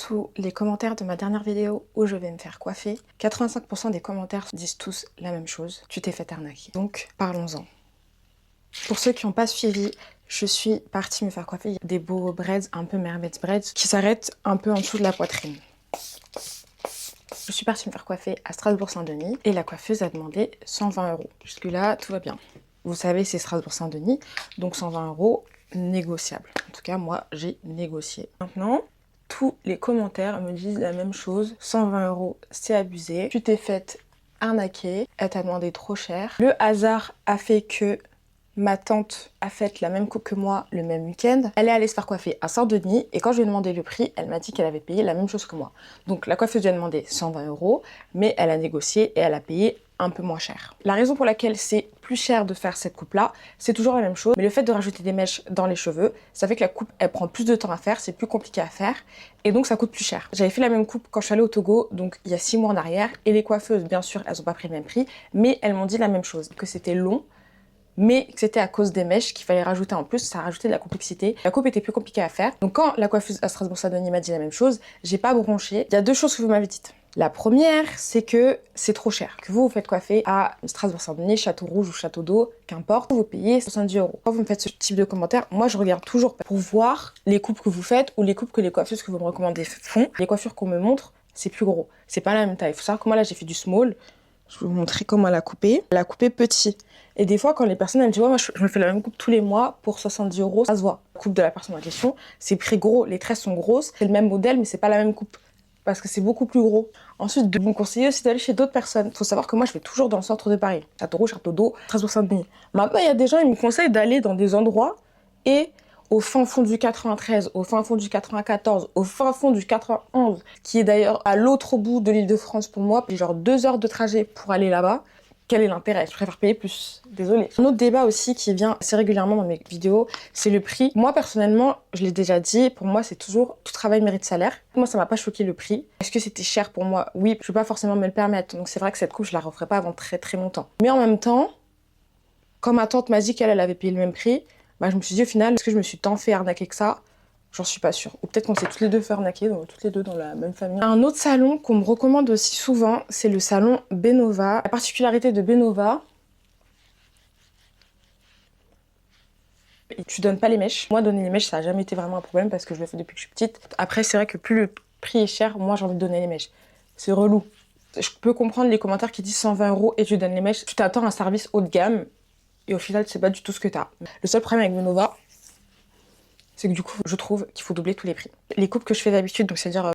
sous les commentaires de ma dernière vidéo où je vais me faire coiffer, 85% des commentaires disent tous la même chose. Tu t'es fait arnaquer. Donc, parlons-en. Pour ceux qui n'ont pas suivi, je suis partie me faire coiffer. Il y a des beaux braids, un peu mermaid braids, qui s'arrêtent un peu en dessous de la poitrine. Je suis partie me faire coiffer à Strasbourg-Saint-Denis et la coiffeuse a demandé 120 €. Jusque-là, tout va bien. Vous savez, c'est Strasbourg-Saint-Denis, donc 120 € négociable. En tout cas, moi, j'ai négocié. Maintenant, tous les commentaires me disent la même chose. 120 €, c'est abusé. Tu t'es faite arnaquer. Elle t'a demandé trop cher. Le hasard a fait que ma tante a fait la même coupe que moi le même week-end. Elle est allée se faire coiffer à Saint-Denis et quand je lui ai demandé le prix, elle m'a dit qu'elle avait payé la même chose que moi. Donc la coiffeuse lui a demandé 120 €, mais elle a négocié et elle a payé un peu moins cher. La raison pour laquelle c'est plus cher de faire cette coupe-là, c'est toujours la même chose, mais le fait de rajouter des mèches dans les cheveux, ça fait que la coupe, elle prend plus de temps à faire, c'est plus compliqué à faire, et donc ça coûte plus cher. J'avais fait la même coupe quand je suis allée au Togo, donc il y a 6 mois en arrière, et les coiffeuses, bien sûr, elles n'ont pas pris le même prix, mais elles m'ont dit la même chose, que c'était long, mais que c'était à cause des mèches qu'il fallait rajouter en plus, ça rajoutait de la complexité. La coupe était plus compliquée à faire. Donc quand la coiffeuse à Strasbourg-Saint-Denis m'a dit la même chose, j'ai pas bronché. Il y a deux choses que vous m'avez dites. La première, c'est que c'est trop cher. Que vous faites coiffer à Strasbourg-Saint-Denis, Château Rouge ou Château d'Eau, qu'importe, vous payez 70 €. Quand vous me faites ce type de commentaires, moi je regarde toujours pour voir les coupes que vous faites ou les coupes que les coiffeuses que vous me recommandez font. Les coiffures qu'on me montre, c'est plus gros. C'est pas la même taille. Il faut savoir que moi là j'ai fait du small. Je vais vous montrer comment elle a coupé. Elle a coupé petit. Et des fois, quand les personnes elles me disent ouais, moi je me fais la même coupe tous les mois pour 70 €, ça se voit. La coupe de la personne en question, c'est très gros, les tresses sont grosses, c'est le même modèle, mais c'est pas la même coupe. Parce que c'est beaucoup plus gros. Ensuite, de vous conseiller aussi d'aller chez d'autres personnes. Faut savoir que moi, je vais toujours dans le centre de Paris. Château Rouge, Château d'Eau, Strasbourg-Saint-Denis. Maintenant, il y a des gens, ils me conseillent d'aller dans des endroits et au fin fond du 93, au fin fond du 94, au fin fond du 91, qui est d'ailleurs à l'autre bout de l'Île-de-France pour moi, j'ai genre 2 heures de trajet pour aller là-bas. Quel est l'intérêt? Je préfère payer plus. Désolée. Un autre débat aussi qui vient assez régulièrement dans mes vidéos, c'est le prix. Moi, personnellement, je l'ai déjà dit, pour moi, c'est toujours tout travail mérite salaire. Moi, ça m'a pas choqué le prix. Est-ce que c'était cher pour moi? Oui, je peux pas forcément me le permettre. Donc c'est vrai que cette coupe, je la referai pas avant très très longtemps. Mais en même temps, quand ma tante m'a dit qu'elle avait payé le même prix, bah, je me suis dit au final, est-ce que je me suis tant fait arnaquer que ça? J'en suis pas sûre. Ou peut-être qu'on s'est toutes les deux fait arnaquer, donc toutes les deux dans la même famille. Un autre salon qu'on me recommande aussi souvent, c'est le salon Benova. La particularité de Benova, tu donnes pas les mèches. Moi, donner les mèches, ça a jamais été vraiment un problème parce que je le fais depuis que je suis petite. Après, c'est vrai que plus le prix est cher, moi j'ai envie de donner les mèches. C'est relou. Je peux comprendre les commentaires qui disent 120 € et tu donnes les mèches. Tu t'attends à un service haut de gamme et au final, c'est pas du tout ce que t'as. Le seul problème avec Benova, c'est que du coup, je trouve qu'il faut doubler tous les prix. Les coupes que je fais d'habitude, donc c'est-à-dire